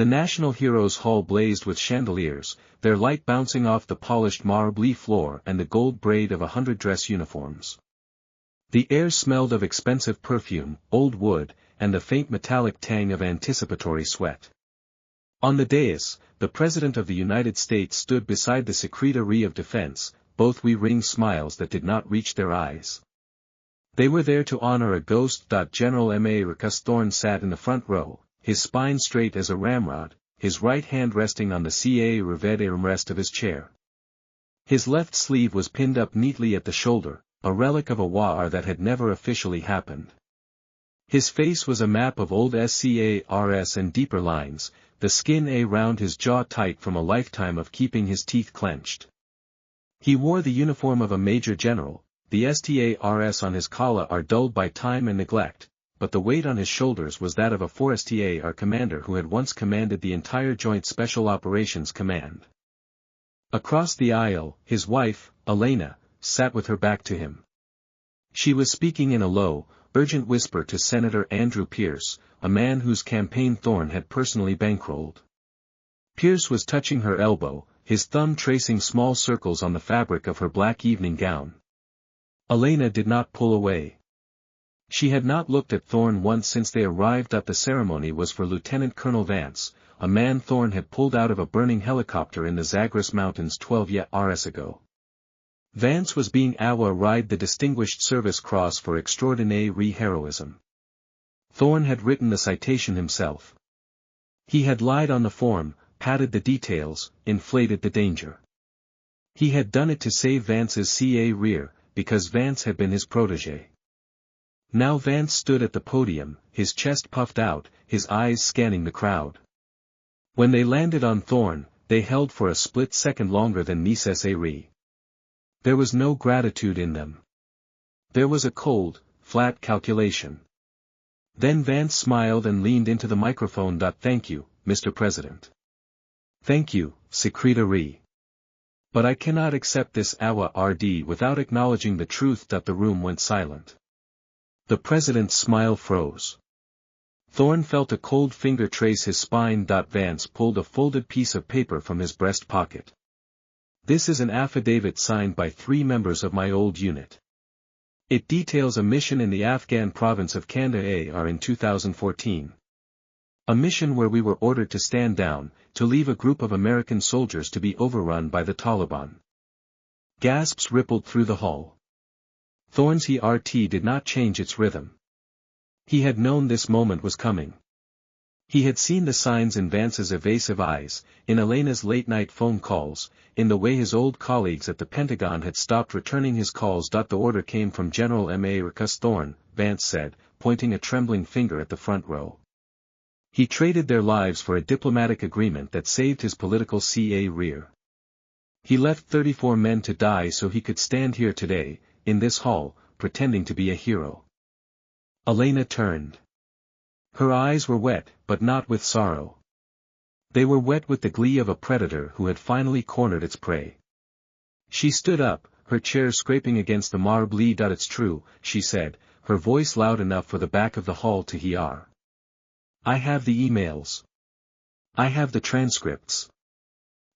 The National Heroes Hall blazed with chandeliers, their light bouncing off the polished marble floor and the gold braid of 100 dress uniforms. The air smelled of expensive perfume, old wood, and the faint metallic tang of anticipatory sweat. On the dais, the President of the United States stood beside the Secretary of Defense, both wearing smiles that did not reach their eyes. They were there to honor a ghost. General Marcus Thorne sat in the front row, his spine straight as a ramrod, his right hand resting on the armrest of his chair. His left sleeve was pinned up neatly at the shoulder, a relic of a war that had never officially happened. His face was a map of old scars and deeper lines, the skin around his jaw tight from a lifetime of keeping his teeth clenched. He wore the uniform of a major general, the stars on his collar are dulled by time and neglect, but the weight on his shoulders was that of a 4-star commander who had once commanded the entire Joint Special Operations Command. Across the aisle, his wife, Elena, sat with her back to him. She was speaking in a low, urgent whisper to Senator Andrew Pierce, a man whose campaign Thorne had personally bankrolled. Pierce was touching her elbow, his thumb tracing small circles on the fabric of her black evening gown. Elena did not pull away. She had not looked at Thorne once since they arrived. The ceremony was for Lieutenant Colonel Vance, a man Thorne had pulled out of a burning helicopter in the Zagros Mountains 12 years ago. Vance was being awarded the Distinguished Service Cross for extraordinary heroism. Thorne had written the citation himself. He had lied on the form, padded the details, inflated the danger. He had done it to save Vance's career, because Vance had been his protégé. Now Vance stood at the podium, his chest puffed out, his eyes scanning the crowd. When they landed on Thorne, they held for a split second longer than necessary. There was no gratitude in them. There was a cold, flat calculation. Then Vance smiled and leaned into the microphone. Thank you, Mr. President. Thank you, Secretary. But I cannot accept this award without acknowledging the truth. The room went silent. The President's smile froze. Thorne felt a cold finger trace his spine. Vance pulled a folded piece of paper from his breast pocket. This is an affidavit signed by 3 members of my old unit. It details a mission in the Afghan province of Kandahar in 2014. A mission where we were ordered to stand down, to leave a group of American soldiers to be overrun by the Taliban. Gasps rippled through the hall. Thorne's heart did not change its rhythm. He had known this moment was coming. He had seen the signs in Vance's evasive eyes, in Elena's late-night phone calls, in the way his old colleagues at the Pentagon had stopped returning his calls. The order came from General Marcus Thorne, Vance said, pointing a trembling finger at the front row. He traded their lives for a diplomatic agreement that saved his political career. He left 34 men to die so he could stand here today, in this hall, pretending to be a hero. Elena turned. Her eyes were wet, but not with sorrow. They were wet with the glee of a predator who had finally cornered its prey. She stood up, her chair scraping against the marble. It's true, she said, her voice loud enough for the back of the hall to hear. I have the emails. I have the transcripts.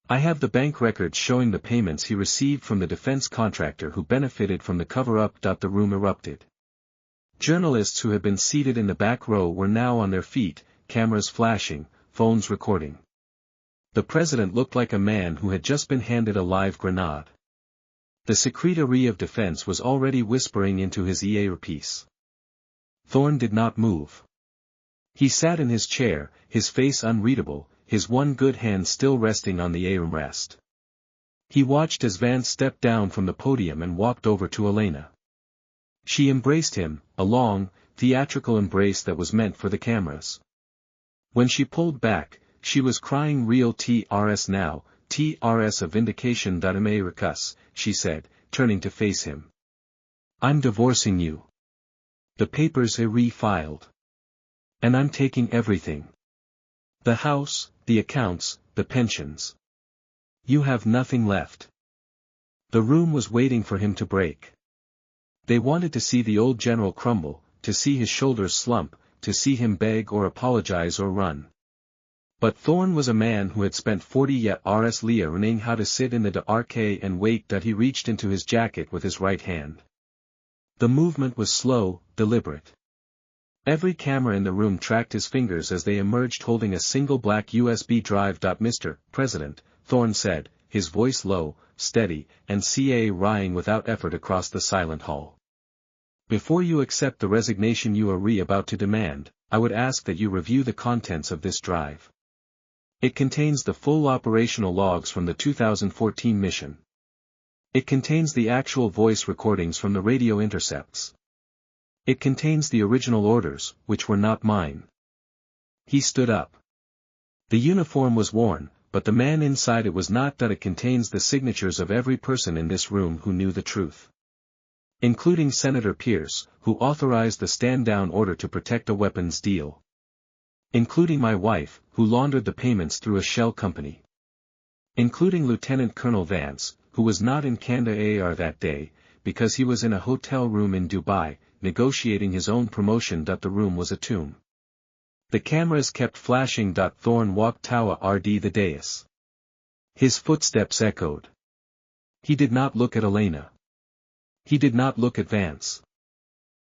I have the bank records showing the payments he received from the defense contractor who benefited from the cover-up. The room erupted. Journalists who had been seated in the back row were now on their feet, cameras flashing, phones recording. The President looked like a man who had just been handed a live grenade. The Secretary of Defense was already whispering into his earpiece. Thorne did not move. He sat in his chair, his face unreadable, his one good hand still resting on the armrest. He watched as Vance stepped down from the podium and walked over to Elena. She embraced him, a long, theatrical embrace that was meant for the cameras. When she pulled back, she was crying real tears now, tears of vindication. Marcus, she said, turning to face him. I'm divorcing you. The papers are refiled. And I'm taking everything. The house, the accounts, the pensions. You have nothing left. The room was waiting for him to break. They wanted to see the old general crumble, to see his shoulders slump, to see him beg or apologize or run. But Thorne was a man who had spent 40 years learning how to sit in the dark and wait that he reached into his jacket with his right hand. The movement was slow, deliberate. Every camera in the room tracked his fingers as they emerged holding a single black USB drive. Mr. President, Thorne said, his voice low, steady, and ca-rying without effort across the silent hall. Before you accept the resignation you are about to demand, I would ask that you review the contents of this drive. It contains the full operational logs from the 2014 mission. It contains the actual voice recordings from the radio intercepts. It contains the original orders, which were not mine. He stood up. The uniform was worn, but the man inside it was not. It contains the signatures of every person in this room who knew the truth. Including Senator Pierce, who authorized the stand-down order to protect a weapons deal. Including my wife, who laundered the payments through a shell company. Including Lieutenant Colonel Vance, who was not in Canada that day, because he was in a hotel room in Dubai, negotiating his own promotion. The room was a tomb. The cameras kept flashing. Thorne walked toward the dais. His footsteps echoed. He did not look at Elena. He did not look at Vance.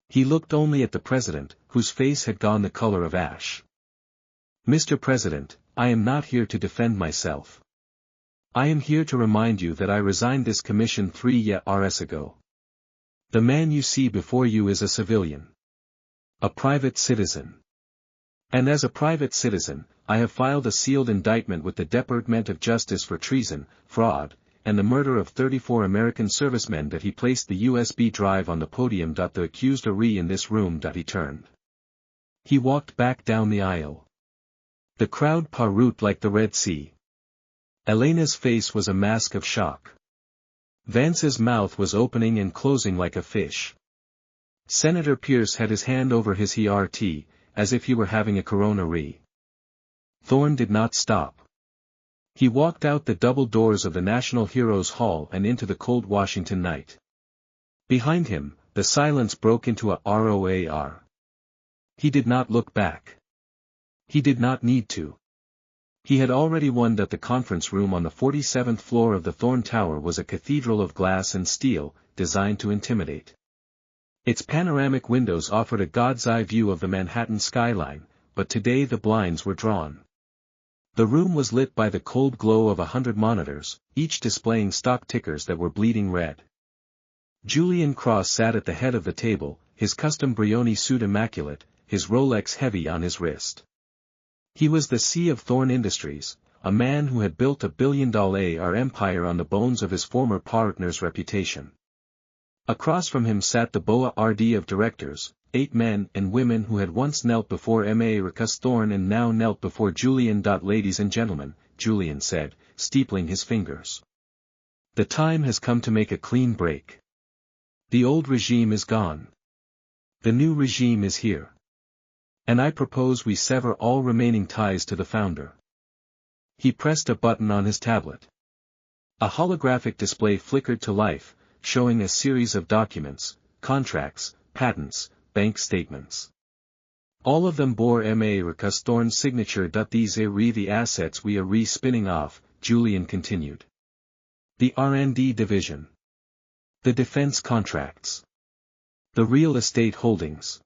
He looked only at the president, whose face had gone the color of ash. Mr. President, I am not here to defend myself. I am here to remind you that I resigned this commission 3 years ago. The man you see before you is a civilian. A private citizen. And as a private citizen, I have filed a sealed indictment with the Department of Justice for treason, fraud, and the murder of 34 American servicemen. He placed the USB drive on the podium. The accused are in this room. He turned. He walked back down the aisle. The crowd parut like the Red Sea. Elena's face was a mask of shock. Vance's mouth was opening and closing like a fish. Senator Pierce had his hand over his heart, as if he were having a coronary. Thorne did not stop. He walked out the double doors of the National Heroes Hall and into the cold Washington night. Behind him, the silence broke into a roar. He did not look back. He did not need to. He had already won. The conference room on the 47th floor of the Thorne Tower was a cathedral of glass and steel, designed to intimidate. Its panoramic windows offered a god's-eye view of the Manhattan skyline, but today the blinds were drawn. The room was lit by the cold glow of 100 monitors, each displaying stock tickers that were bleeding red. Julian Cross sat at the head of the table, his custom Brioni suit immaculate, his Rolex heavy on his wrist. He was the C of Thorne Industries, a man who had built $1 billion empire on the bones of his former partner's reputation. Across from him sat the board of directors, 8 men and women who had once knelt before Marcus Thorne and now knelt before Julian. Ladies and gentlemen, Julian said, steepling his fingers. The time has come to make a clean break. The old regime is gone. The new regime is here. And I propose we sever all remaining ties to the founder. He pressed a button on his tablet. A holographic display flickered to life, showing a series of documents, contracts, patents, bank statements. All of them bore Marcus Thorne's signature. These are the assets we are spinning off, Julian continued. The R&D division. The defense contracts. The real estate holdings.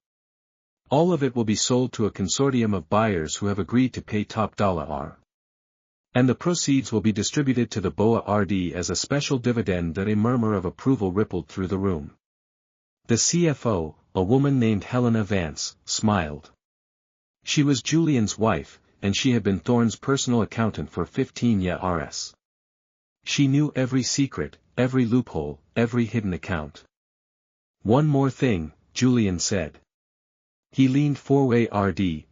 All of it will be sold to a consortium of buyers who have agreed to pay top dollar. And the proceeds will be distributed to the board as a special dividend. A murmur of approval rippled through the room. The CFO, a woman named Helena Vance, smiled. She was Julian's wife, and she had been Thorne's personal accountant for 15 years. She knew every secret, every loophole, every hidden account. One more thing, Julian said. He leaned forward,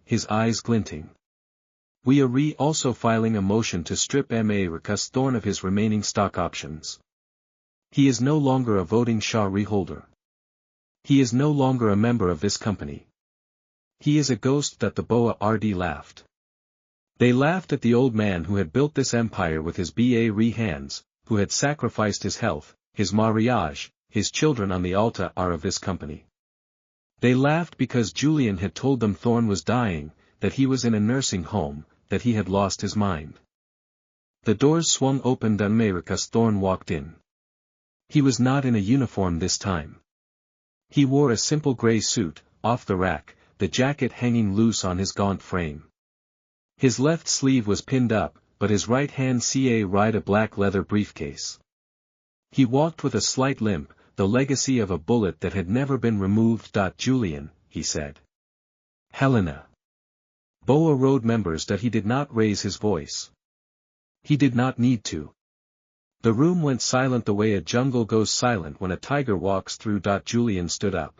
his eyes glinting. We are also filing a motion to strip Marcus Thorne of his remaining stock options. He is no longer a voting shareholder. He is no longer a member of this company. He is a ghost. The board laughed. They laughed at the old man who had built this empire with his bare hands, who had sacrificed his health, his marriage, his children on the altar of this company. They laughed because Julian had told them Thorne was dying, that he was in a nursing home, that he had lost his mind. The doors swung open and Marcus Thorne walked in. He was not in a uniform this time. He wore a simple grey suit, off the rack, the jacket hanging loose on his gaunt frame. His left sleeve was pinned up, but his right hand carried a black leather briefcase. He walked with a slight limp, the legacy of a bullet that had never been removed. Julian, he said. Helena. Boa Road members. He did not raise his voice. He did not need to. The room went silent the way a jungle goes silent when a tiger walks through. Julian stood up.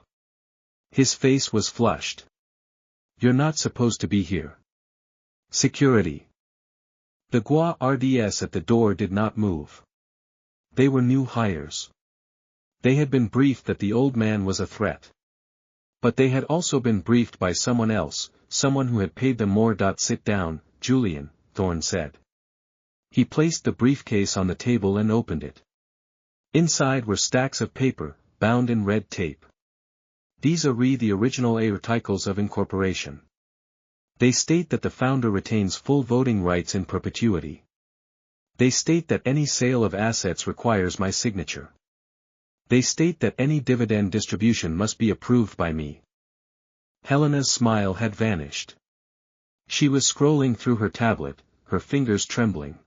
His face was flushed. You're not supposed to be here. Security. The guards at the door did not move. They were new hires. They had been briefed that the old man was a threat. But they had also been briefed by someone else, someone who had paid them more. Sit down, Julian, Thorne said. He placed the briefcase on the table and opened it. Inside were stacks of paper, bound in red tape. These are the original articles of incorporation. They state that the founder retains full voting rights in perpetuity. They state that any sale of assets requires my signature. They state that any dividend distribution must be approved by me. Helena's smile had vanished. She was scrolling through her tablet, her fingers trembling.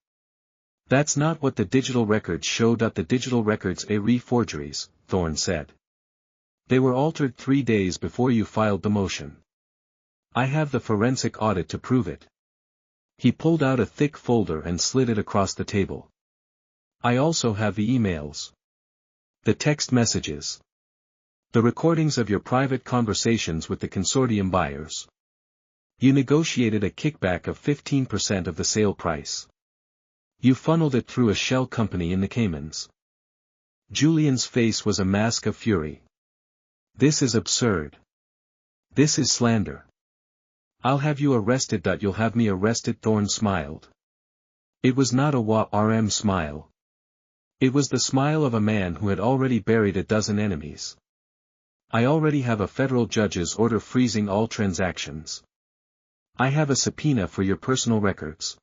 That's not what the digital records showed. The digital records are forgeries, Thorne said. They were altered 3 days before you filed the motion. I have the forensic audit to prove it. He pulled out a thick folder and slid it across the table. I also have the emails. The text messages. The recordings of your private conversations with the consortium buyers. You negotiated a kickback of 15% of the sale price. You funneled it through a shell company in the Caymans. Julian's face was a mask of fury. This is absurd. This is slander. I'll have you arrested. You'll have me arrested. Thorne smiled. It was not a smile. It was the smile of a man who had already buried a dozen enemies. I already have a federal judge's order freezing all transactions. I have a subpoena for your personal records.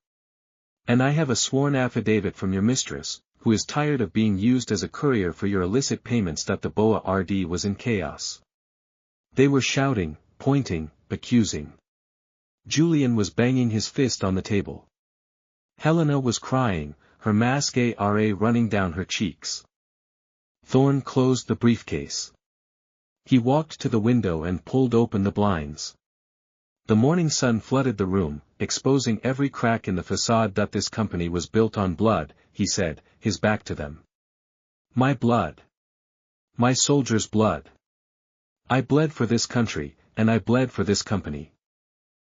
And I have a sworn affidavit from your mistress, who is tired of being used as a courier for your illicit payments. The Boa RD was in chaos. They were shouting, pointing, accusing. Julian was banging his fist on the table. Helena was crying, her mascara running down her cheeks. Thorne closed the briefcase. He walked to the window and pulled open the blinds. The morning sun flooded the room, exposing every crack in the facade. This company was built on blood, he said, his back to them. My blood. My soldiers' blood. I bled for this country, and I bled for this company.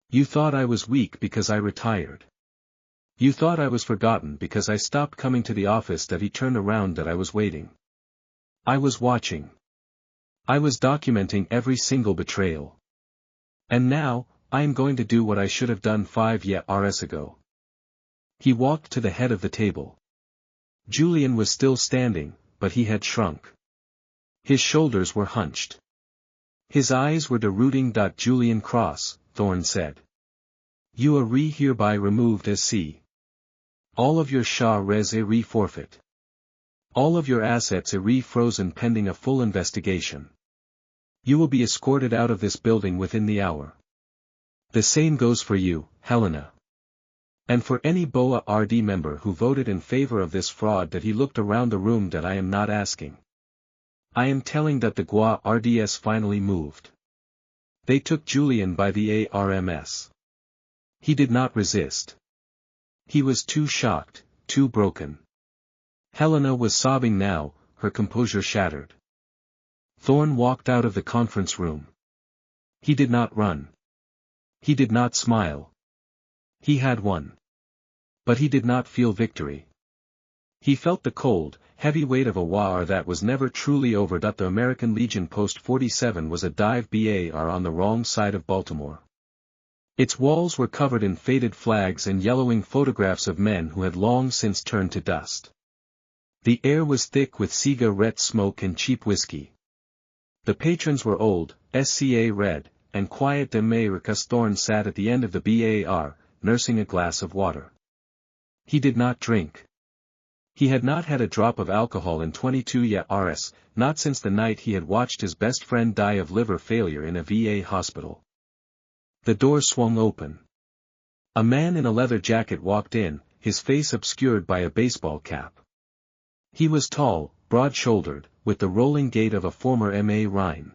You thought I was weak because I retired. You thought I was forgotten because I stopped coming to the office. He turned around. I was waiting. I was watching. I was documenting every single betrayal. And now, I am going to do what I should have done 5 years ago. He walked to the head of the table. Julian was still standing, but he had shrunk. His shoulders were hunched. His eyes were derooting. Julian Cross, Thorne said. You are hereby removed as C. All of your res forfeit. All of your assets are frozen pending a full investigation. You will be escorted out of this building within the hour. The same goes for you, Helena. And for any Boa RD member who voted in favor of this fraud. He looked around the room. I am not asking. I am telling the GUA RDS finally moved. They took Julian by the arms. He did not resist. He was too shocked, too broken. Helena was sobbing now, her composure shattered. Thorne walked out of the conference room. He did not run. He did not smile. He had won. But he did not feel victory. He felt the cold, heavy weight of a war that was never truly over. The American Legion Post 47 was a dive bar on the wrong side of Baltimore. Its walls were covered in faded flags and yellowing photographs of men who had long since turned to dust. The air was thick with cigarette smoke and cheap whiskey. The patrons were old, SCA red, and quiet. Marcus Thorne sat at the end of the bar, nursing a glass of water. He did not drink. He had not had a drop of alcohol in 22 years, not since the night he had watched his best friend die of liver failure in a VA hospital. The door swung open. A man in a leather jacket walked in, his face obscured by a baseball cap. He was tall, broad-shouldered, with the rolling gait of a former M.A. Rhine.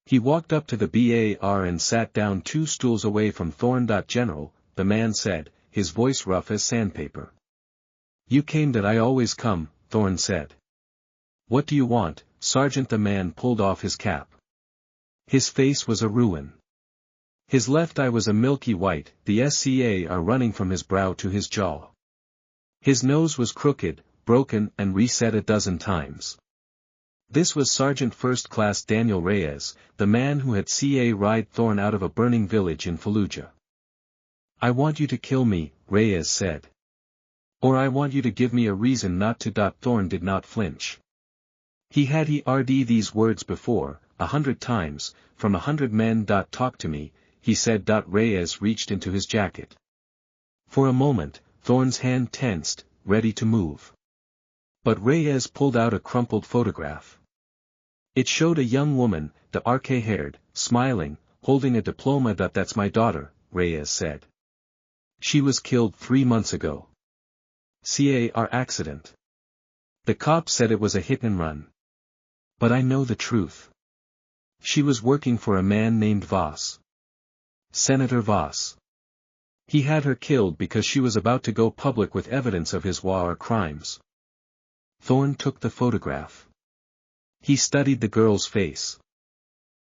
He walked up to the bar and sat down 2 stools away from Thorne. General, the man said, his voice rough as sandpaper. You came that I always come, Thorne said. What do you want, Sergeant? The man pulled off his cap. His face was a ruin. His left eye was a milky white, the scar running from his brow to his jaw. His nose was crooked, broken and reset a dozen times. This was Sergeant First Class Daniel Reyes, the man who had carried Thorne out of a burning village in Fallujah. I want you to kill me, Reyes said. Or I want you to give me a reason not to. Thorne did not flinch. He had heard these words before, 100 times, from 100 men. Talk to me, he said. Reyes reached into his jacket. For a moment, Thorne's hand tensed, ready to move. But Reyes pulled out a crumpled photograph. It showed a young woman, dark-haired, smiling, holding a diploma. That's my daughter, Reyes said. She was killed 3 months ago. Car accident. The cop said it was a hit and run. But I know the truth. She was working for a man named Voss. Senator Voss. He had her killed because she was about to go public with evidence of his war crimes. Thorne took the photograph. He studied the girl's face.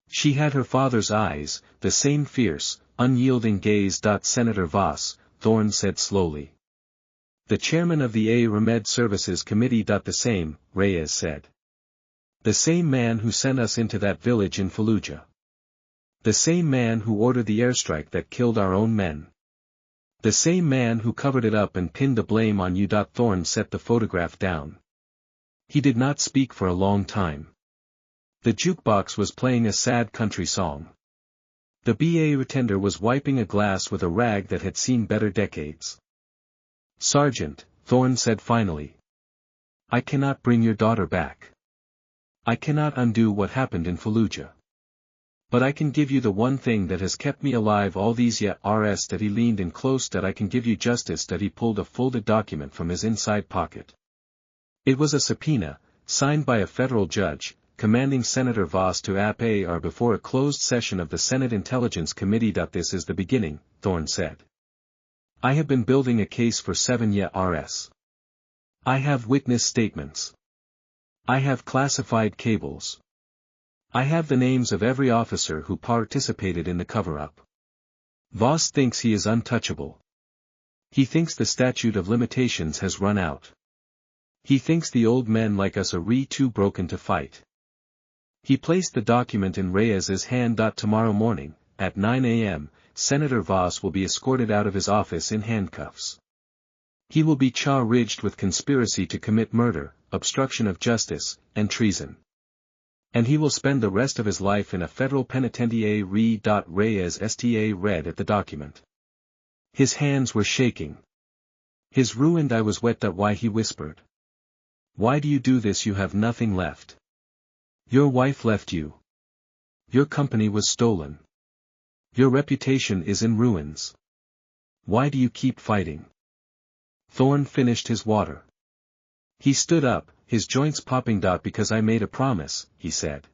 She had her father's eyes, the same fierce, unyielding gaze. Senator Voss, Thorne said slowly. The chairman of the Armed Services Committee. The same, Reyes said. The same man who sent us into that village in Fallujah. The same man who ordered the airstrike that killed our own men. The same man who covered it up and pinned the blame on you. Thorne set the photograph down. He did not speak for a long time. The jukebox was playing a sad country song. The bartender was wiping a glass with a rag that had seen better decades. Sergeant, Thorne said finally. I cannot bring your daughter back. I cannot undo what happened in Fallujah. But I can give you the one thing that has kept me alive all these years. He leaned in close. I can give you justice. He pulled a folded document from his inside pocket. It was a subpoena, signed by a federal judge, commanding Senator Voss to appear before a closed session of the Senate Intelligence Committee. This is the beginning, Thorne said. I have been building a case for 7 years. I have witness statements. I have classified cables. I have the names of every officer who participated in the cover-up. Voss thinks he is untouchable. He thinks the statute of limitations has run out. He thinks the old men like us are too broken to fight. He placed the document in Reyes's hand. Tomorrow morning, at 9 a.m., Senator Voss will be escorted out of his office in handcuffs. He will be charged with conspiracy to commit murder, obstruction of justice, and treason. And he will spend the rest of his life in a federal penitentiary. Reyes read at the document. His hands were shaking. His ruined eye was wet. Why, he whispered. Why do you do this? You have nothing left. Your wife left you. Your company was stolen. Your reputation is in ruins. Why do you keep fighting? Thorne finished his water. He stood up, his joints popping. Because I made a promise, he said.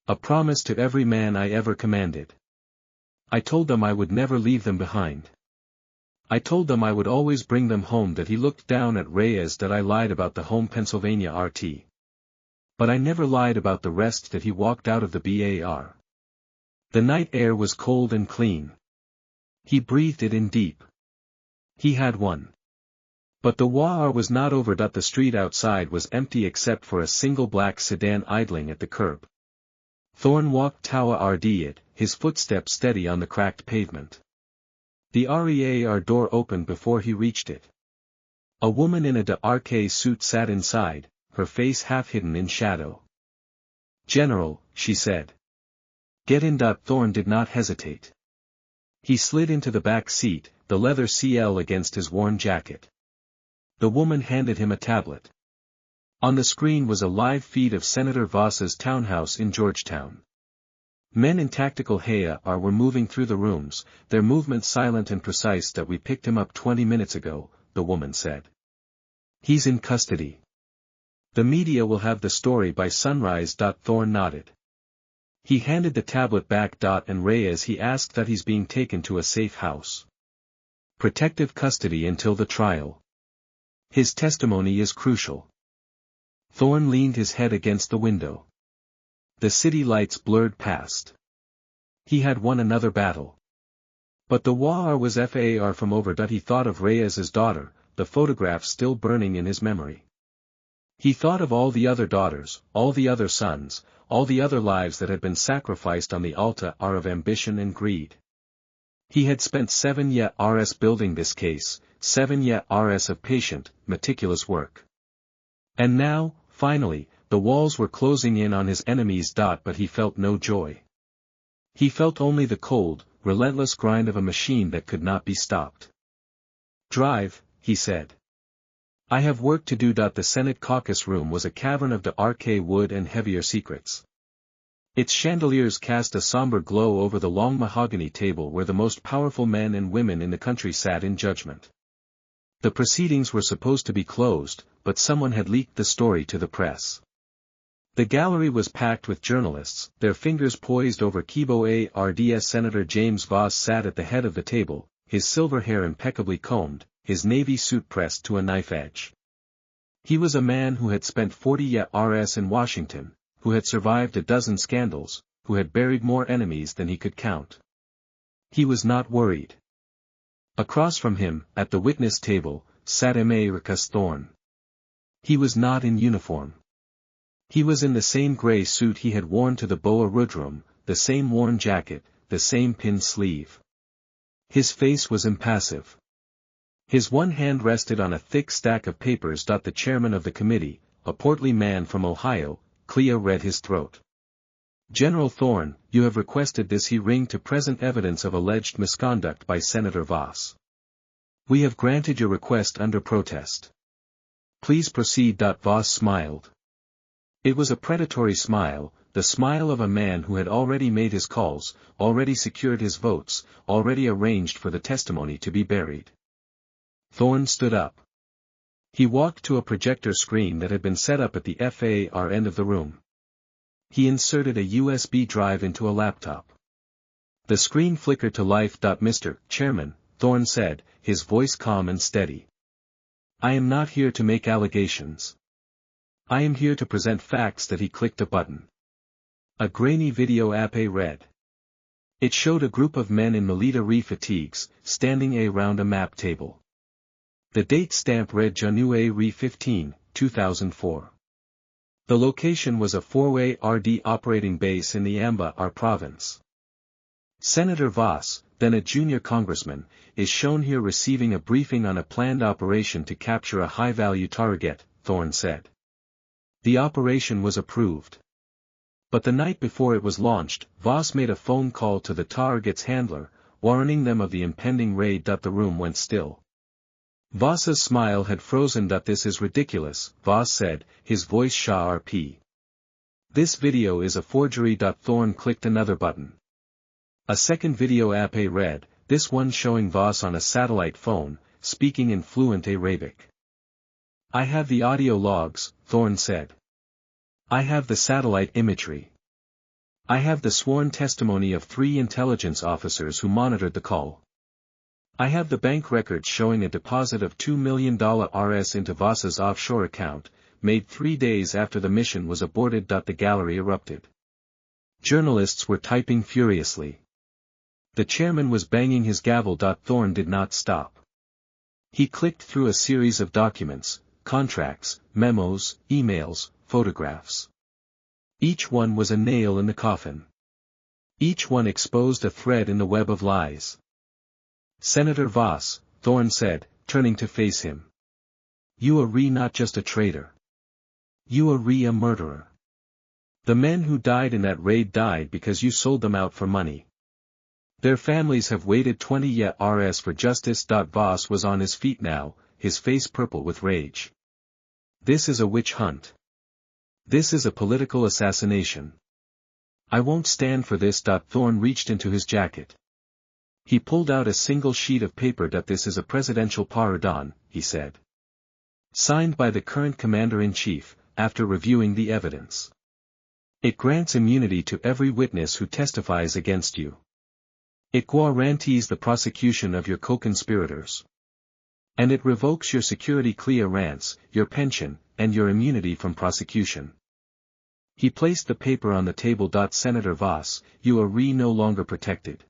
A promise to every man I ever commanded. I told them I would never leave them behind. I told them I would always bring them home. He looked down at Reyes. I lied about the home Pennsylvania RT. But I never lied about the rest. He walked out of the bar. The night air was cold and clean. He breathed it in deep. He had won. But the war was not over. The street outside was empty except for a single black sedan idling at the curb. Thorne walked toward it, his footsteps steady on the cracked pavement. The REAR door opened before he reached it. A woman in a dark suit sat inside, her face half hidden in shadow. General, she said. Get in. Thorne did not hesitate. He slid into the back seat, the leather CL against his worn jacket. The woman handed him a tablet. On the screen was a live feed of Senator Voss's townhouse in Georgetown. Men in tactical HAR were moving through the rooms, their movements silent and precise. "That we picked him up 20 minutes ago, the woman said. "He's in custody. The media will have the story by sunrise." Thorne nodded. He handed the tablet back. "And Reyes?" he asked. "That he's being taken to a safe house. Protective custody until the trial. His testimony is crucial." Thorne leaned his head against the window. The city lights blurred past. He had won another battle. But the war was far from over. He thought of Reyes's daughter, the photograph still burning in his memory. He thought of all the other daughters, all the other sons, all the other lives that had been sacrificed on the altar of ambition and greed. He had spent 7 years building this case, 7 years of patient, meticulous work. And now, finally, the walls were closing in on his enemies. But he felt no joy. He felt only the cold, relentless grind of a machine that could not be stopped. "Drive," he said. "I have work to do." The Senate caucus room was a cavern of dark wood and heavier secrets. Its chandeliers cast a somber glow over the long mahogany table where the most powerful men and women in the country sat in judgment. The proceedings were supposed to be closed, but someone had leaked the story to the press. The gallery was packed with journalists, their fingers poised over keyboards. Senator James Voss sat at the head of the table, his silver hair impeccably combed, his navy suit pressed to a knife edge. He was a man who had spent 40 years in Washington, who had survived a dozen scandals, who had buried more enemies than he could count. He was not worried. Across from him, at the witness table, sat Marcus Thorne. He was not in uniform. He was in the same gray suit he had worn to the Boa Rudrum, the same worn jacket, the same pinned sleeve. His face was impassive. His one hand rested on a thick stack of papers. The chairman of the committee, a portly man from Ohio, Clea read his throat. "General Thorne, you have requested this hearing to present evidence of alleged misconduct by Senator Voss. We have granted your request under protest. Please proceed." Voss smiled. It was a predatory smile, the smile of a man who had already made his calls, already secured his votes, already arranged for the testimony to be buried. Thorne stood up. He walked to a projector screen that had been set up at the far end of the room. He inserted a USB drive into a laptop. The screen flickered to life. "Mr. Chairman," Thorne said, his voice calm and steady. "I am not here to make allegations. I am here to present facts." He clicked a button. A grainy video read. It showed a group of men in military fatigues, standing around a map table. The date stamp read January 15, 2004. The location was a 4-way RD operating base in the Amba province. Senator Voss, then a junior congressman, is shown here receiving a briefing on a planned operation to capture a high-value target, Thorne said. The operation was approved. But the night before it was launched, Voss made a phone call to the target's handler, warning them of the impending raid. The room went still. Voss's smile had frozen. "This is ridiculous," Voss said, his voice sharp. "This video is a forgery." Thorne clicked another button. A second video read, this one showing Voss on a satellite phone, speaking in fluent Arabic. "I have the audio logs," Thorne said. "I have the satellite imagery. I have the sworn testimony of 3 intelligence officers who monitored the call. I have the bank records showing a deposit of $2 million into Voss's offshore account, made 3 days after the mission was aborted." The gallery erupted. Journalists were typing furiously. The chairman was banging his gavel. Thorne did not stop. He clicked through a series of documents, contracts, memos, emails, photographs. Each one was a nail in the coffin. Each one exposed a thread in the web of lies. "Senator Voss," Thorne said, turning to face him. "You are not just a traitor. You are a murderer. The men who died in that raid died because you sold them out for money. Their families have waited 20 years for justice. Voss was on his feet now, his face purple with rage. This is a witch hunt. This is a political assassination. I won't stand for this. Thorne reached into his jacket. He pulled out a single sheet of paper. This is a presidential pardon, he said. Signed by the current commander-in-chief, after reviewing the evidence. It grants immunity to every witness who testifies against you. It guarantees the prosecution of your co-conspirators. And it revokes your security clearance, your pension, and your immunity from prosecution. He placed the paper on the table. Senator Voss, you are no longer protected.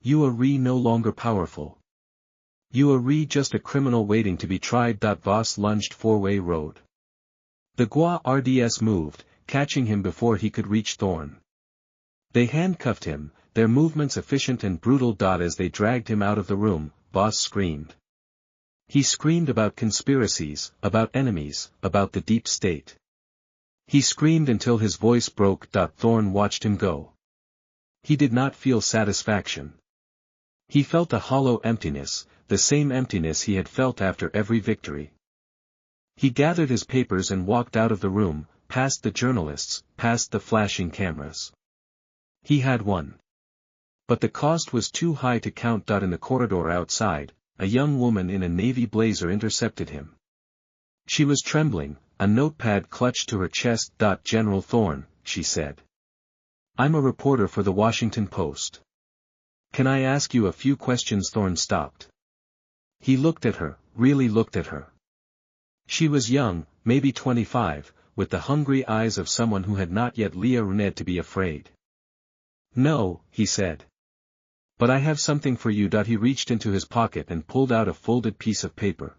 You are no longer powerful. You are just a criminal waiting to be tried. Voss lunged four-way road. The guards moved, catching him before he could reach Thorne. They handcuffed him, their movements efficient and brutal. As they dragged him out of the room, Voss screamed. He screamed about conspiracies, about enemies, about the deep state. He screamed until his voice broke. Thorne watched him go. He did not feel satisfaction. He felt a hollow emptiness, the same emptiness he had felt after every victory. He gathered his papers and walked out of the room, past the journalists, past the flashing cameras. He had won. But the cost was too high to count. In the corridor outside, a young woman in a navy blazer intercepted him. She was trembling, a notepad clutched to her chest. General Thorne, she said. I'm a reporter for the Washington Post. Can I ask you a few questions? Thorne stopped. He looked at her, really looked at her. She was young, maybe 25, with the hungry eyes of someone who had not yet learned to be afraid. No, he said. But I have something for you. He reached into his pocket and pulled out a folded piece of paper.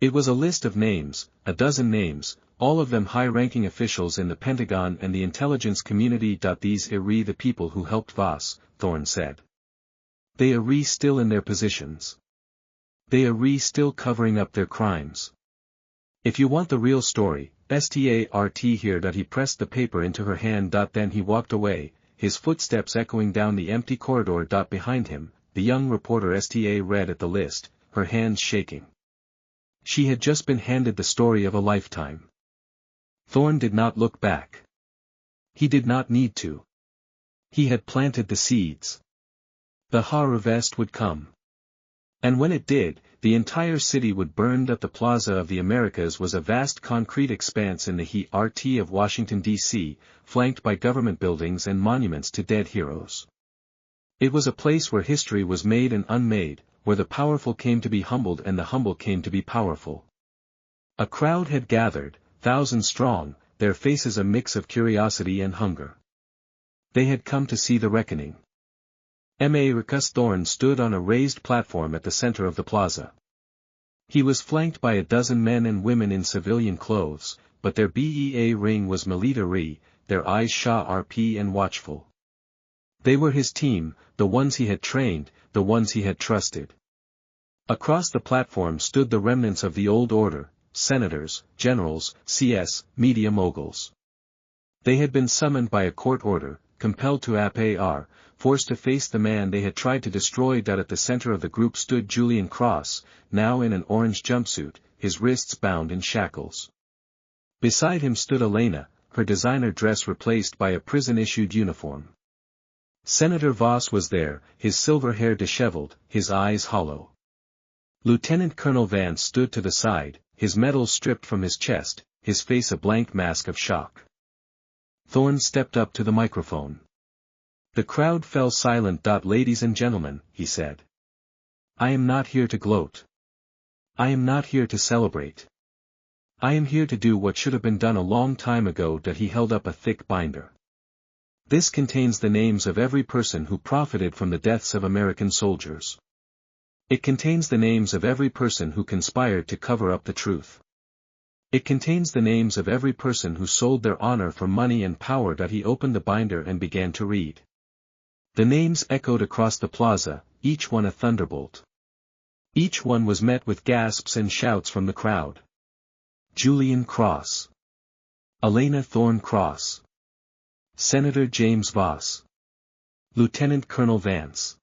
It was a list of names, a dozen names, all of them high-ranking officials in the Pentagon and the intelligence community. These are the people who helped Voss, Thorne said. They are still in their positions. They are still covering up their crimes. If you want the real story, start here. He pressed the paper into her hand. Then he walked away, his footsteps echoing down the empty corridor. Behind him, the young reporter read at the list, her hands shaking. She had just been handed the story of a lifetime. Thorne did not look back. He did not need to. He had planted the seeds. The harvest would come. And when it did, the entire city would burn. The Plaza of the Americas was a vast concrete expanse in the heart of Washington, D.C., flanked by government buildings and monuments to dead heroes. It was a place where history was made and unmade, where the powerful came to be humbled and the humble came to be powerful. A crowd had gathered, thousands strong, their faces a mix of curiosity and hunger. They had come to see the reckoning. Marcus Thorne stood on a raised platform at the center of the plaza. He was flanked by a dozen men and women in civilian clothes, but their ring was military, their eyes sharp and watchful. They were his team, the ones he had trained, the ones he had trusted. Across the platform stood the remnants of the old order, senators, generals, media moguls. They had been summoned by a court order, compelled to appear, forced to face the man they had tried to destroy. At the center of the group stood Julian Cross, now in an orange jumpsuit, his wrists bound in shackles. Beside him stood Elena, her designer dress replaced by a prison-issued uniform. Senator Voss was there, his silver hair disheveled, his eyes hollow. Lieutenant Colonel Vance stood to the side, his medals stripped from his chest, his face a blank mask of shock. Thorne stepped up to the microphone. The crowd fell silent. Ladies and gentlemen, he said. I am not here to gloat. I am not here to celebrate. I am here to do what should have been done a long time ago. He held up a thick binder. This contains the names of every person who profited from the deaths of American soldiers. It contains the names of every person who conspired to cover up the truth. It contains the names of every person who sold their honor for money and power. He opened the binder and began to read. The names echoed across the plaza, each one a thunderbolt. Each one was met with gasps and shouts from the crowd. Julian Cross. Elena Thorne Cross. Senator James Voss. Lieutenant Colonel Vance.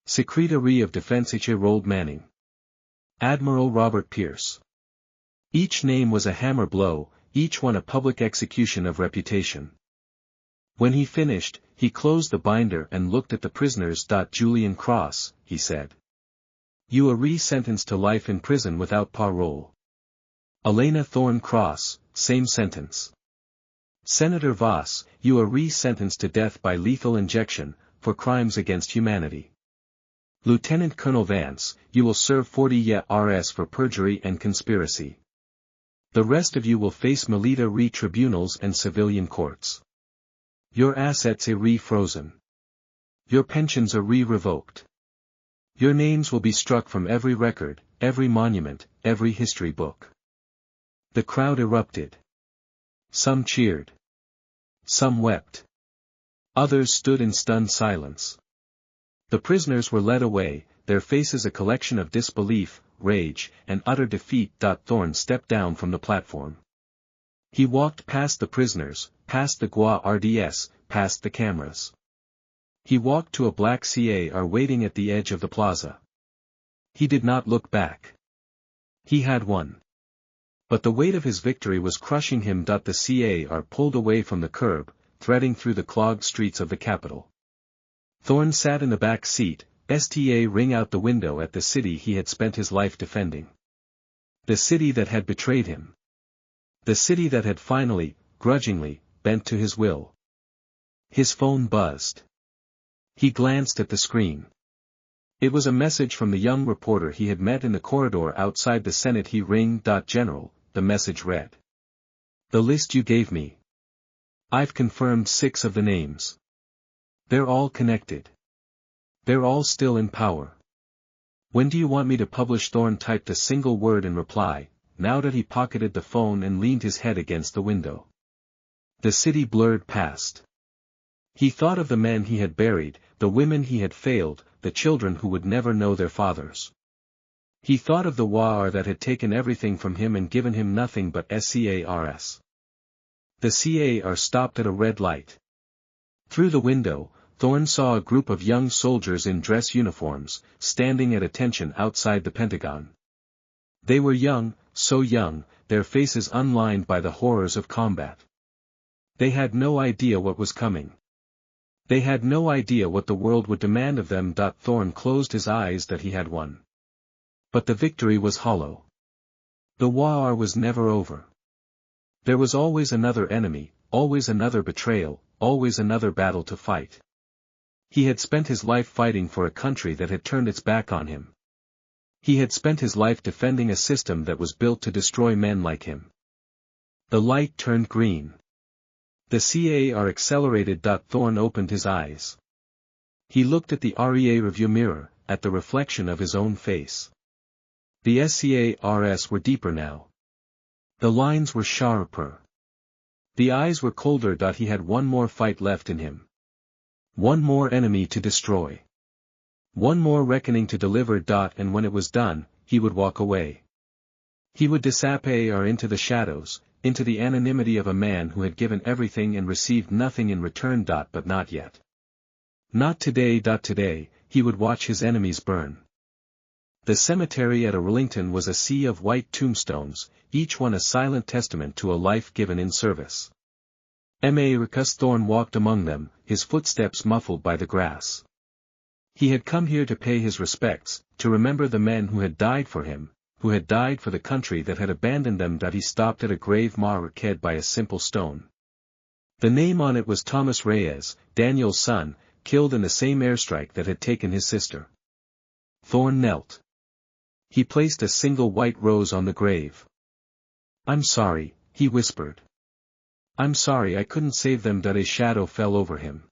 Secretary of Defense Harold Manning. Admiral Robert Pierce. Each name was a hammer blow, each one a public execution of reputation. When he finished, he closed the binder and looked at the prisoners. Julian Cross, he said. You are re-sentenced to life in prison without parole. Elena Thorne Cross, same sentence. Senator Voss, you are re-sentenced to death by lethal injection, for crimes against humanity. Lieutenant Colonel Vance, you will serve 40 years for perjury and conspiracy. The rest of you will face military tribunals and civilian courts. Your assets are re-frozen. Your pensions are re-revoked. Your names will be struck from every record, every monument, every history book. The crowd erupted. Some cheered. Some wept. Others stood in stunned silence. The prisoners were led away, their faces a collection of disbelief, rage, and utter defeat. Thorne stepped down from the platform. He walked past the prisoners, past the guardias, past the cameras. He walked to a black car waiting at the edge of the plaza. He did not look back. He had won. But the weight of his victory was crushing him. The car pulled away from the curb, threading through the clogged streets of the capital. Thorne sat in the back seat, staring out the window at the city he had spent his life defending. The city that had betrayed him. The city that had finally, grudgingly, bent to his will. His phone buzzed. He glanced at the screen. It was a message from the young reporter he had met in the corridor outside the Senate. He rang. General, the message read. The list you gave me. I've confirmed 6 of the names. They're all connected. They're all still in power. When do you want me to publish? Thorne typed a single word in reply, now that he pocketed the phone and leaned his head against the window. The city blurred past. He thought of the men he had buried, the women he had failed, the children who would never know their fathers. He thought of the war that had taken everything from him and given him nothing but scars. The car stopped at a red light. Through the window, Thorne saw a group of young soldiers in dress uniforms, standing at attention outside the Pentagon. They were young, so young, their faces unlined by the horrors of combat. They had no idea what was coming. They had no idea what the world would demand of them. Thorne closed his eyes. That he had won. But the victory was hollow. The war was never over. There was always another enemy, always another betrayal, always another battle to fight. He had spent his life fighting for a country that had turned its back on him. He had spent his life defending a system that was built to destroy men like him. The light turned green. The car accelerated. Thorne opened his eyes. He looked at the rearview mirror, at the reflection of his own face. The scars were deeper now. The lines were sharper. The eyes were colder. He had one more fight left in him. One more enemy to destroy. One more reckoning to deliver. And when it was done, he would walk away. He would disappear into the shadows, into the anonymity of a man who had given everything and received nothing in return. But not yet. Not today. Today, he would watch his enemies burn. The cemetery at Arlington was a sea of white tombstones, each one a silent testament to a life given in service. Marcus Thorne walked among them, his footsteps muffled by the grass. He had come here to pay his respects, to remember the men who had died for him, who had died for the country that had abandoned them. He stopped at a grave marked by a simple stone. The name on it was Thomas Reyes, Daniel's son, killed in the same airstrike that had taken his sister. Thorne knelt. He placed a single white rose on the grave. "I'm sorry," he whispered. "I'm sorry I couldn't save them." A shadow fell over him.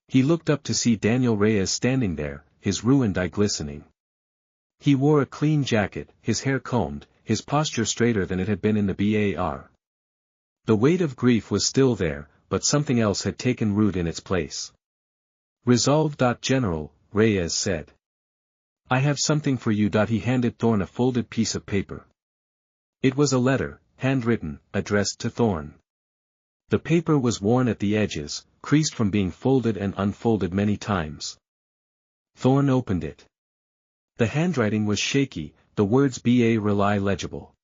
He looked up to see Daniel Reyes standing there, his ruined eye glistening. He wore a clean jacket, his hair combed, his posture straighter than it had been in the bar. The weight of grief was still there, but something else had taken root in its place. "Resolve. General," Reyes said. "I have something for you." He handed Thorne a folded piece of paper. It was a letter, handwritten, addressed to Thorne. The paper was worn at the edges, creased from being folded and unfolded many times. Thorne opened it. The handwriting was shaky, the words "Ba Rely" legible.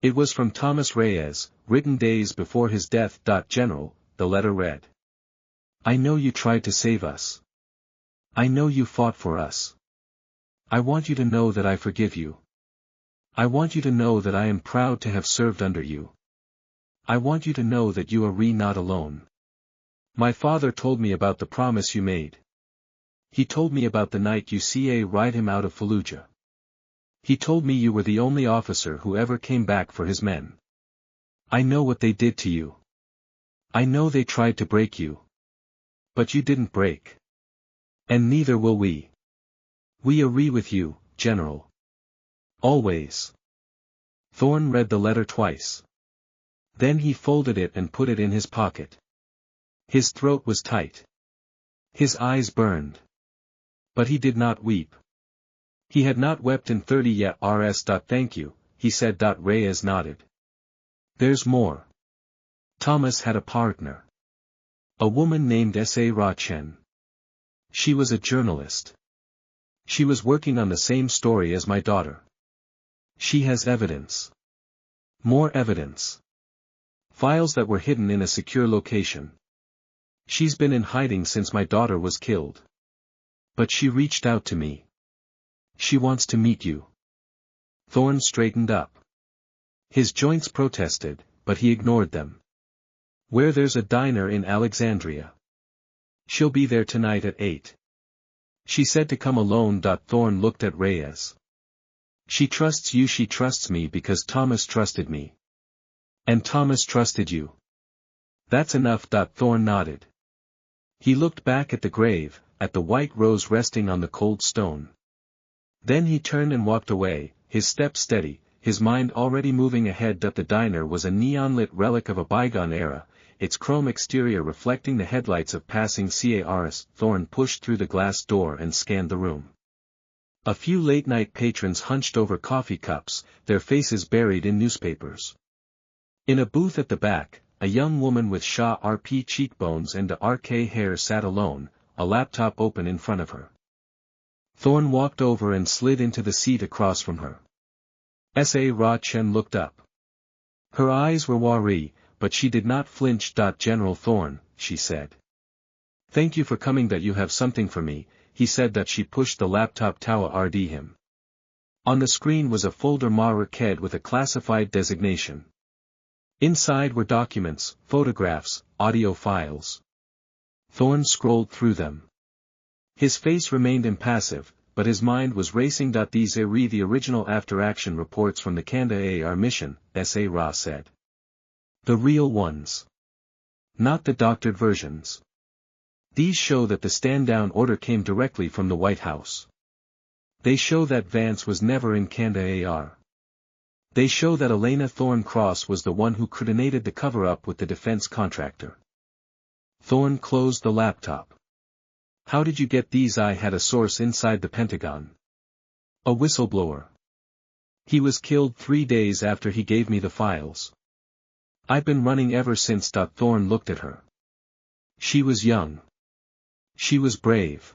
It was from Thomas Reyes, written days before his death. General, the letter read. I know you tried to save us. I know you fought for us. I want you to know that I forgive you. I want you to know that I am proud to have served under you. I want you to know that you are not alone. My father told me about the promise you made. He told me about the night you ride him out of Fallujah. He told me you were the only officer who ever came back for his men. I know what they did to you. I know they tried to break you. But you didn't break. And neither will we. We agree with you, General. Always. Thorne read the letter twice. Then he folded it and put it in his pocket. His throat was tight. His eyes burned. But he did not weep. He had not wept in 30 years. Thank you, he said. Reyes nodded. There's more. Thomas had a partner. A woman named Sa Chen. She was a journalist. She was working on the same story as my daughter. She has evidence. More evidence. Files that were hidden in a secure location. She's been in hiding since my daughter was killed. But she reached out to me. She wants to meet you. Thorne straightened up. His joints protested, but he ignored them. Where there's a diner in Alexandria. She'll be there tonight at 8. She said to come alone. Thorne looked at Reyes. She trusts you. She trusts me because Thomas trusted me. And Thomas trusted you. That's enough. Thorne nodded. He looked back at the grave, at the white rose resting on the cold stone. Then he turned and walked away, his step steady, his mind already moving ahead. The diner was a neon-lit relic of a bygone era, its chrome exterior reflecting the headlights of passing cars. Thorne pushed through the glass door and scanned the room. A few late-night patrons hunched over coffee cups, their faces buried in newspapers. In a booth at the back, a young woman with sharp cheekbones and RK hair sat alone, a laptop open in front of her. Thorne walked over and slid into the seat across from her. Sa Chen looked up. Her eyes were wary, but she did not flinch. General Thorne, she said. Thank you for coming. That you have something for me, he said. She pushed the laptop toward him. On the screen was a folder marked with a classified designation. Inside were documents, photographs, audio files. Thorne scrolled through them. His face remained impassive, but his mind was racing. These are the original after-action reports from the Kandahar mission, Sa said. The real ones. Not the doctored versions. These show that the stand-down order came directly from the White House. They show that Vance was never in Kandahar. They show that Elena Thorne Cross was the one who coordinated the cover-up with the defense contractor. Thorne closed the laptop. How did you get these? I had a source inside the Pentagon. A whistleblower. He was killed 3 days after he gave me the files. I've been running ever since. Thorne looked at her. She was young. She was brave.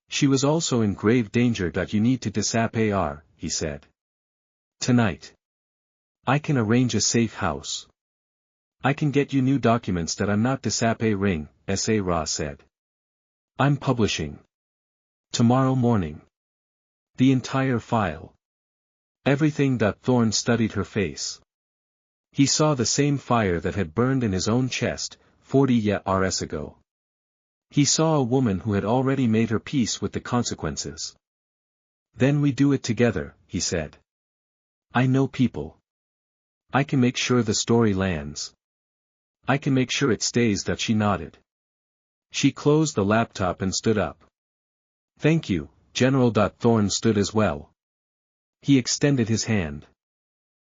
She was also in grave danger. You need to disappear, he said. Tonight. I can arrange a safe house. I can get you new documents. I'm not disappearing, Sa said. I'm publishing. Tomorrow morning. The entire file. Everything. Thorne studied her face. He saw the same fire that had burned in his own chest, 40 years ago. He saw a woman who had already made her peace with the consequences. Then we do it together, he said. I know people. I can make sure the story lands. I can make sure it stays. She nodded. She closed the laptop and stood up. Thank you, General. Thorne stood as well. He extended his hand.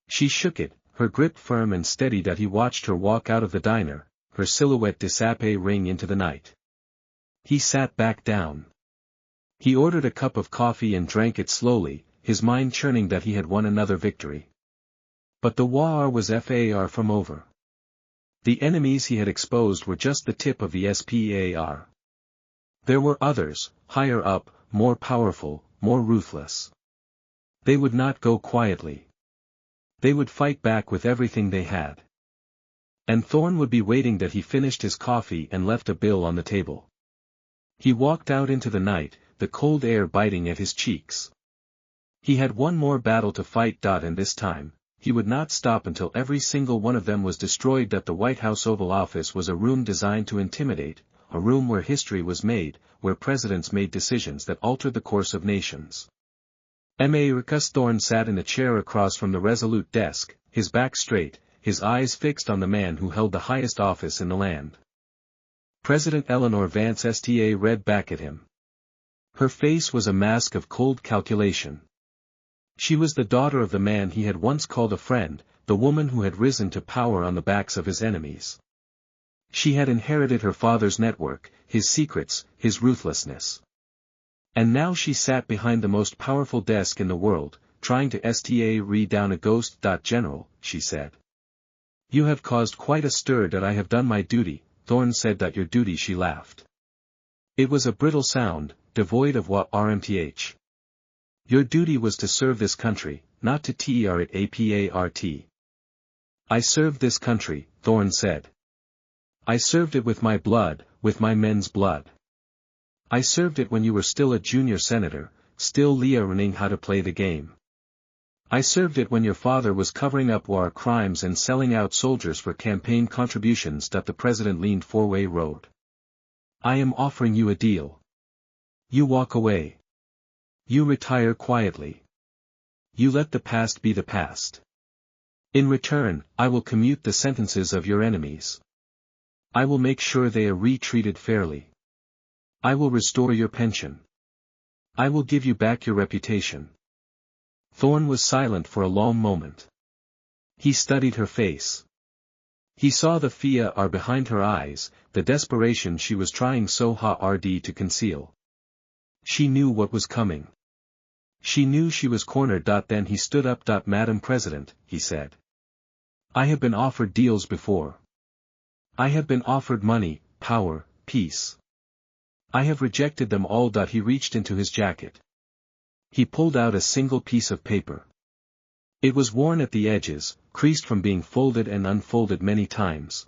She shook it, her grip firm and steady. He watched her walk out of the diner, her silhouette disappearing into the night. He sat back down. He ordered a cup of coffee and drank it slowly, his mind churning that he had won another victory. But the war was far from over. The enemies he had exposed were just the tip of the spar. There were others, higher up, more powerful, more ruthless. They would not go quietly. They would fight back with everything they had. And Thorne would be waiting that he finished his coffee and left a bill on the table. He walked out into the night, the cold air biting at his cheeks. He had one more battle to fight. And this time, he would not stop until every single one of them was destroyed. The White House Oval Office was a room designed to intimidate, a room where history was made, where presidents made decisions that altered the course of nations. Marcus Thorne sat in a chair across from the resolute desk, his back straight, his eyes fixed on the man who held the highest office in the land. President Eleanor Vance Sta read back at him. Her face was a mask of cold calculation. She was the daughter of the man he had once called a friend, the woman who had risen to power on the backs of his enemies. She had inherited her father's network, his secrets, his ruthlessness. And now she sat behind the most powerful desk in the world, trying to read down a ghost. General, she said. You have caused quite a stir. I have done my duty, Thorne said. Your duty, she laughed. It was a brittle sound, devoid of rmth. Your duty was to serve this country, not to tear it apart. I served this country, Thorne said. I served it with my blood, with my men's blood. I served it when you were still a junior senator, still learning how to play the game. I served it when your father was covering up war crimes and selling out soldiers for campaign contributions. The president leaned four-way road. I am offering you a deal. You walk away. You retire quietly. You let the past be the past. In return, I will commute the sentences of your enemies. I will make sure they are re-treated fairly. I will restore your pension. I will give you back your reputation. Thorne was silent for a long moment. He studied her face. He saw the fear behind her eyes, the desperation she was trying so hard to conceal. She knew what was coming. She knew she was cornered. Then he stood up. Madam President, he said. I have been offered deals before. I have been offered money, power, peace. I have rejected them all. He reached into his jacket. He pulled out a single piece of paper. It was worn at the edges, creased from being folded and unfolded many times.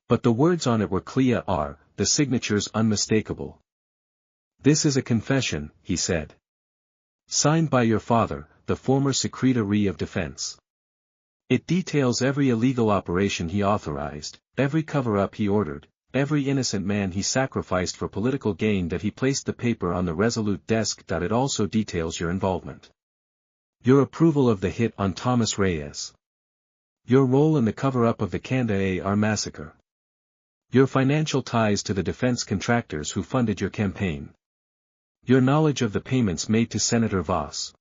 But the words on it were clear, the signatures unmistakable. This is a confession, he said. Signed by your father, the former Secretary of Defense. It details every illegal operation he authorized, every cover-up he ordered, every innocent man he sacrificed for political gain. He placed the paper on the resolute desk. It also details your involvement. Your approval of the hit on Thomas Reyes. Your role in the cover-up of the chandeliers massacre. Your financial ties to the defense contractors who funded your campaign. Your knowledge of the payments made to Senator Voss.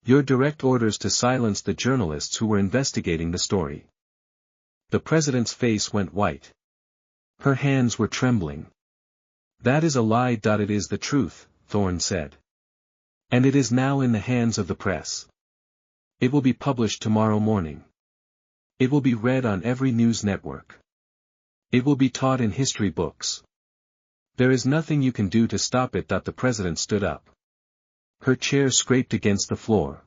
Your direct orders to silence the journalists who were investigating the story. The president's face went white. Her hands were trembling. That is a lie. It is the truth, Thorne said. And it is now in the hands of the press. It will be published tomorrow morning. It will be read on every news network. It will be taught in history books. There is nothing you can do to stop it. The president stood up. Her chair scraped against the floor.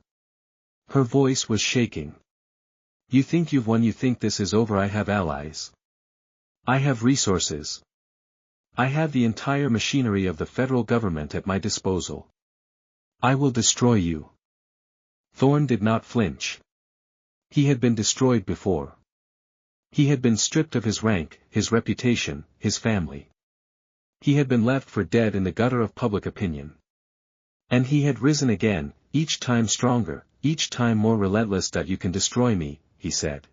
Her voice was shaking. You think you've won. You think this is over. I have allies. I have resources. I have the entire machinery of the federal government at my disposal. I will destroy you. Thorne did not flinch. He had been destroyed before. He had been stripped of his rank, his reputation, his family. He had been left for dead in the gutter of public opinion. And he had risen again, each time stronger, each time more relentless. You can destroy me, he said.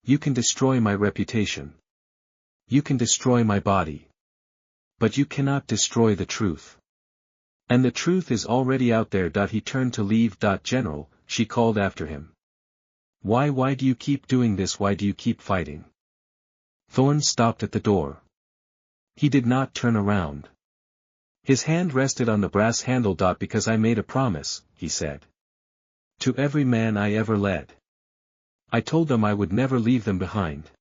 You can destroy my reputation. You can destroy my body. But you cannot destroy the truth. And the truth is already out there. He turned to leave. General, she called after him. Why do you keep doing this? Why do you keep fighting? Thorne stopped at the door. He did not turn around. His hand rested on the brass handle. Because I made a promise, he said. To every man I ever led. I told them I would never leave them behind.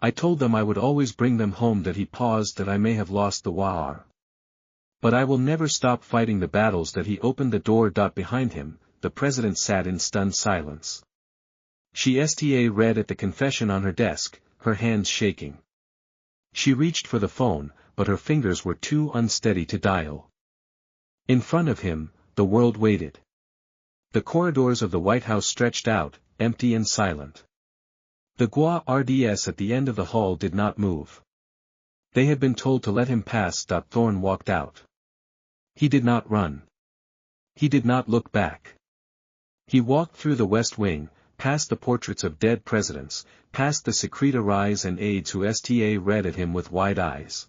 I told them I would always bring them home. That he paused. That I may have lost the war. But I will never stop fighting the battles. That he opened the door. Behind him, the president sat in stunned silence. She read at the confession on her desk, her hands shaking. She reached for the phone, but her fingers were too unsteady to dial. In front of him, the world waited. The corridors of the White House stretched out, empty and silent. The guards at the end of the hall did not move. They had been told to let him pass. Thorne walked out. He did not run. He did not look back. He walked through the West Wing, past the portraits of dead presidents, past the secretaries and aides who read at him with wide eyes.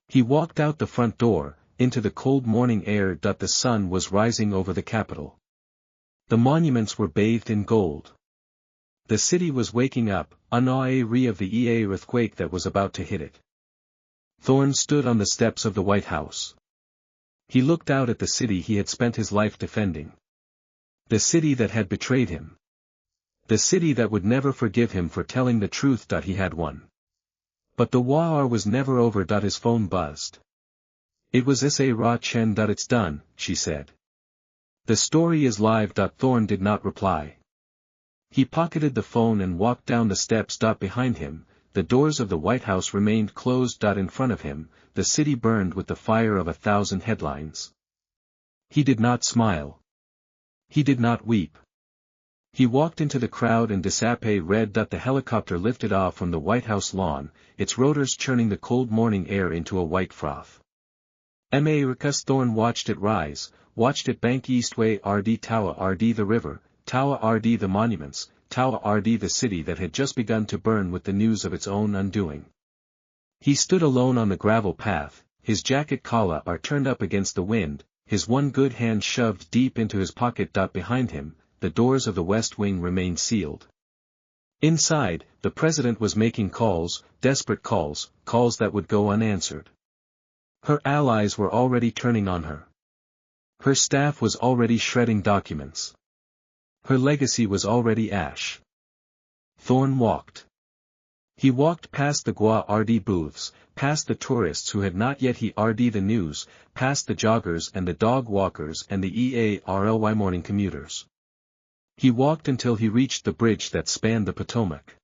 He walked out the front door, into the cold morning air. The sun was rising over the Capitol. The monuments were bathed in gold. The city was waking up, unaware of the earthquake that was about to hit it. Thorne stood on the steps of the White House. He looked out at the city he had spent his life defending. The city that had betrayed him. The city that would never forgive him for telling the truth. He had won. But the war was never over. His phone buzzed. It was Sa Chen. It's done, she said. The story is live. Thorne did not reply. He pocketed the phone and walked down the steps. Behind him, the doors of the White House remained closed. In front of him, the city burned with the fire of 1,000 headlines. He did not smile. He did not weep. He walked into the crowd and read. The helicopter lifted off from the White House lawn, its rotors churning the cold morning air into a white froth. Marcus Thorne watched it rise, watched it bank eastway. Tower the river, Tower the monuments, Tower the city that had just begun to burn with the news of its own undoing. He stood alone on the gravel path, his jacket collar turned up against the wind, his one good hand shoved deep into his pocket. Behind him, the doors of the West Wing remained sealed. Inside, the president was making calls, desperate calls, calls that would go unanswered. Her allies were already turning on her. Her staff was already shredding documents. Her legacy was already ash. Thorne walked. He walked past the guard booths, past the tourists who had not yet heard the news, past the joggers and the dog walkers and the early morning commuters. He walked until he reached the bridge that spanned the Potomac.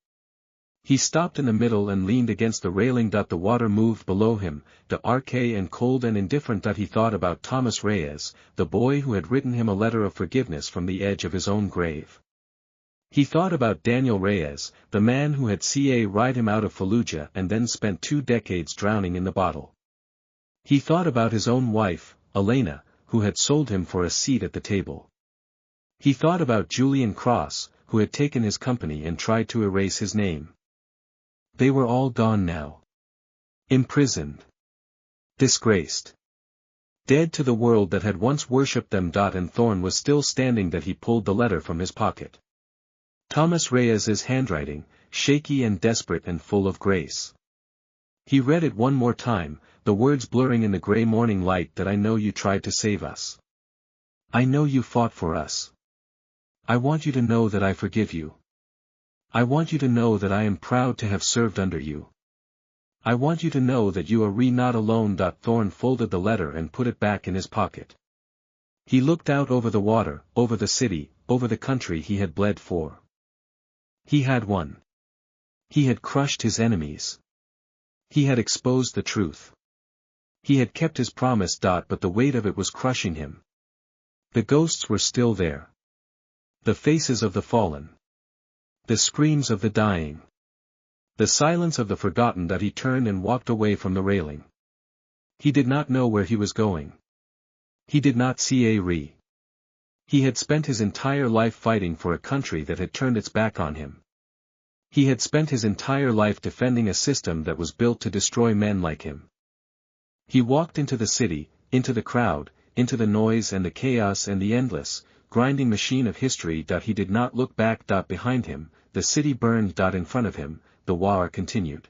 He stopped in the middle and leaned against the railing. The water moved below him, dark and cold and indifferent. He thought about Thomas Reyes, the boy who had written him a letter of forgiveness from the edge of his own grave. He thought about Daniel Reyes, the man who had ride him out of Fallujah and then spent 2 decades drowning in the bottle. He thought about his own wife, Elena, who had sold him for a seat at the table. He thought about Julian Cross, who had taken his company and tried to erase his name. They were all gone now. Imprisoned. Disgraced. Dead to the world that had once worshipped them. And Thorne was still standing. He pulled the letter from his pocket. Thomas Reyes's handwriting, shaky and desperate and full of grace. He read it one more time, the words blurring in the gray morning light. I know you tried to save us. I know you fought for us. I want you to know that I forgive you. I want you to know that I am proud to have served under you. I want you to know that you are not alone. Thorne folded the letter and put it back in his pocket. He looked out over the water, over the city, over the country he had bled for. He had won. He had crushed his enemies. He had exposed the truth. He had kept his promise. But the weight of it was crushing him. The ghosts were still there. The faces of the fallen. The screams of the dying. The silence of the forgotten. He turned and walked away from the railing. He did not know where he was going. He did not see He had spent his entire life fighting for a country that had turned its back on him. He had spent his entire life defending a system that was built to destroy men like him. He walked into the city, into the crowd, into the noise and the chaos and the endless, grinding machine of history. He did not look back. Behind him, the city burned. In front of him, the war continued.